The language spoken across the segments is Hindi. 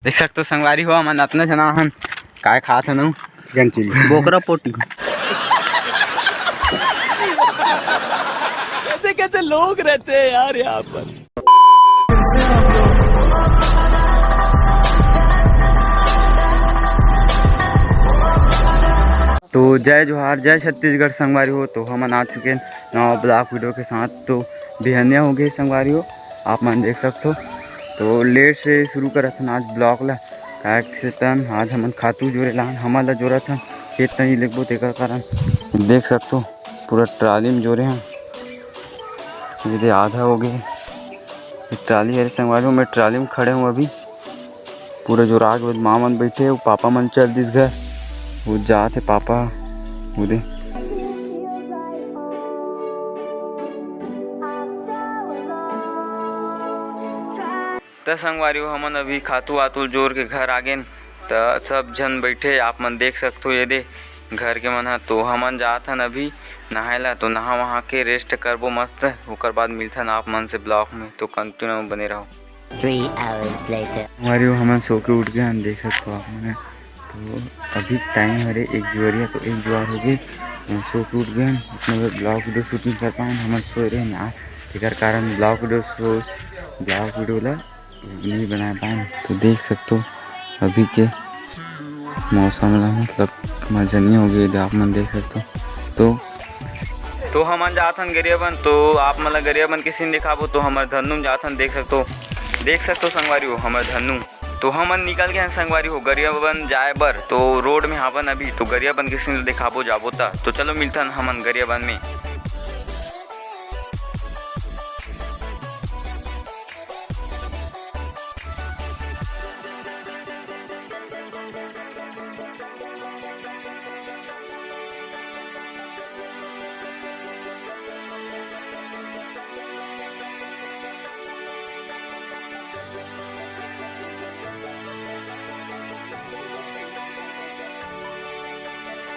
देख सकते हो संगवारी हो मन अपना जना हम काय खात हन चिकन चिली बोकरा पोटी। कैसे कैसे लोग रहते हैं यार यहाँ पर। तो जय जोहार जय छत्तीसगढ़ संगवारी हो। तो हम आ चुके हैं नवा ब्लॉग वीडियो के साथ। तो बिहनिया हो गए संगवारी हो, आप मन देख सकते हो। तो लेट से शुरू करा था आज ब्लॉग ला तन आज हमन खातू जोरे ला हमन ला जोरा था खेत नहीं लिखबो तेकर कारण देख सकते हो पूरा ट्राली में जोरे हैं। ये आधा हो गए ट्राली है संगवारी हो। मैं ट्राली में खड़े हूँ अभी पूरा जोरा के बाद माँ मन बैठे हो, पापा मन चल दिस घर वो जाते पापा उदे। तो संगवारी हो हमन अभी खातू वातू जोर के घर आ गए। तो सब जन बैठे आप मन देख सकते हो ये दे घर के मन है। तो हमन जात हन अभी नहाए ला। तो नहा वहाँ के रेस्ट करबो मस्त, ओकर बाद मिलथन आप मन से ब्लॉग में। तो कंटिन्यू बने रहो। 3 hours later. हमारे वो हमन सो के उठ गए हम देख सकते हो आप मन। तो अभी टाइम हरे 1 जुआरी है। तो 1 जुआर हो गई सो के उठ गए अपने ब्लॉग वीडियो शूटिंग कर पाए हमन सो रहे ना तेकर कारण ब्लॉग वीडियो ला नहीं बना पाए। तो देख सकते हो अभी के मौसम ला मतलब मजनी हो गई आप मन देख सकते हो। तो हमन जाथन गरियाबन। तो आप मन गरियाबन के सीन दिखाबो। तो हमर धन्नू जाथन देख सकते हो संगवारी हो हमर धन्नू। तो हमन निकल गए हैं संगवारी हो गरियाबन जाए बर। तो रोड में हावन अभी तो गरियाबन के सीन दिखाबो जाबो ता। तो चलो मिलथन हमन गरियाबन में।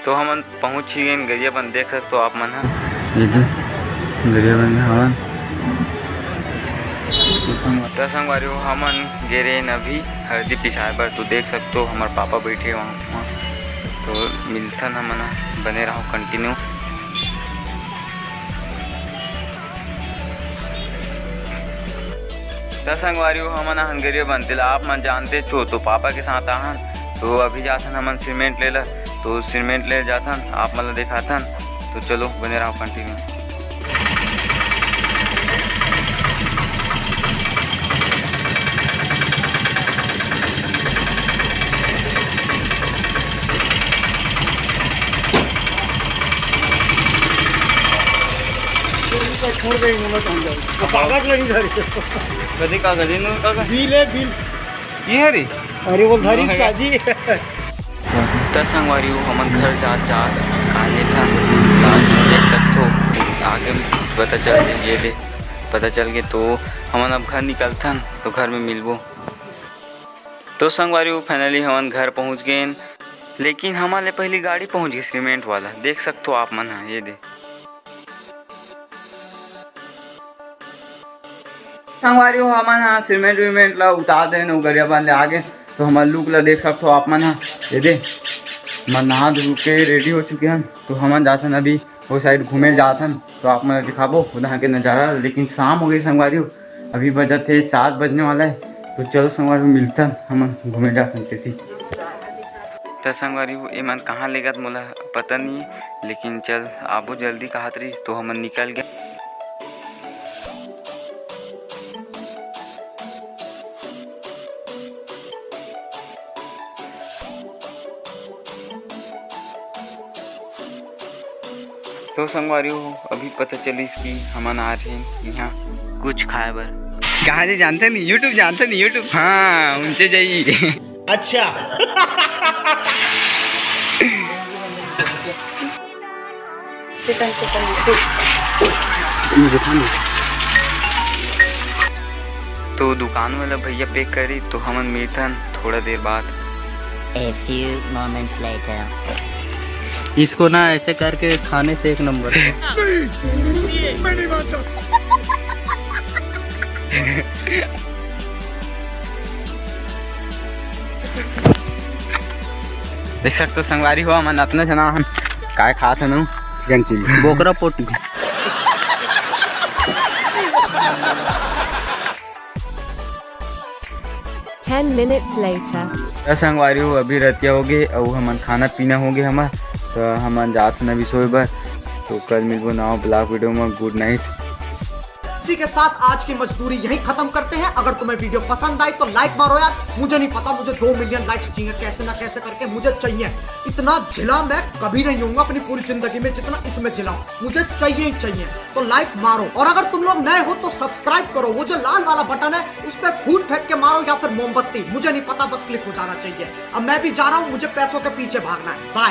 तो हमन पहुँच ही गए गरियाबन देख सकते हो आप मन है गरियाबन में हवन। तो संगवारी हो हमन गेरे अभी हल्दी पिसाए बर। तो देख सकते हो हमारे पापा बैठे वहाँ। तो मिलथन हमन बने रहो कंटिन्यू। तो संगवारी हो हमन आहन गरियाबन तिला आप मन जानते छो। तो पापा के साथ आहन। तो अभी जाथन हमन सीमेंट ले ला। तो सीमेंट ले जाथन आप मतलब दिखाथन। तो चलो बने रहो कंटिन्यू। छोड़ देंगे मैं कागज नहीं धरी कदी कागज नु कागज बिल है बिल ये रे अरे वो धरी काजी। तो संगवारी हो हमन घर जा काले था देख सकते हो आगे पता चल ये दे पता चल गए। तो हमन अब घर निकलथन तो घर में मिलबो। तो संगवारी हो फाइनली हमन घर पहुंच गए। लेकिन हमारे ले पहली गाड़ी पहुंच गई सीमेंट वाला देख सकते हो आप मन है ये दे। संगवारी हो हमन हाँ सीमेंट वीमेंट ला उतार देन गरियाबन ले आगे। तो हमारे लुक ला देख सकते हो आप मन हाँ ये दे मन नहा धो के रेडी हो चुके हैं। तो हमन जाथन अभी वो साइड घूमे जाथन। तो आप मन दिखाबो उधर के नज़ारा। लेकिन शाम हो गई संगवारी हो अभी बजा थे 7 बजने वाला है। तो चलो संगवारी हो मिलथन हमन घूमे जाथन तेती। तो संगवारी हो ये मन कहाँ लेगत मोला पता नहीं है। लेकिन चल आबो जल्दी कहत रही। तो हमन निकल गए। तो संगवारी हो अभी पता चली कि हमन आ रहे हैं यहाँ कुछ खाए बर। कहाँ से जानते नहीं यूट्यूब जानते नहीं यूट्यूब हाँ उनसे जाइए। अच्छा तो दुकान वाला भैया पैक करी। तो हमन मिलथन थोड़ा देर बाद। A few moments later. इसको ना ऐसे करके खाने से 1 नंबर। मैं नहीं मानता। देख सकते हो संगवारी हो मन अपने जना हम काय खात हनु चिकन चिल्ली बोकरा पोटी 10 minutes later. संगवारी हो अभी रतिया हो गए और हमन खाना पीना हो गए हमार तो हमन जात न भी सोए बर तो कल मिलबो नवा ब्लॉग वीडियो में गुड नाइट। इसी के साथ आज की मजदूरी यही खत्म करते हैं। अगर तुम्हें वीडियो पसंद आई तो लाइक मारो यार। मुझे नहीं पता मुझे 2 मिलियन लाइक्स चाहिए, कैसे ना कैसे करके मुझे चाहिए। इतना जिला मैं कभी नहीं हूँ अपनी पूरी जिंदगी में जितना इसमें जिला मुझे चाहिए ही चाहिए। तो लाइक मारो और अगर तुम लोग नए हो तो सब्सक्राइब करो। वो जो लाल वाला बटन है उस पर फूट फेंक के मारो या फिर मोमबत्ती, मुझे नहीं पता, बस क्लिक हो जाना चाहिए। अब मैं भी जा रहा हूँ, मुझे पैसों के पीछे भागना है। बाय।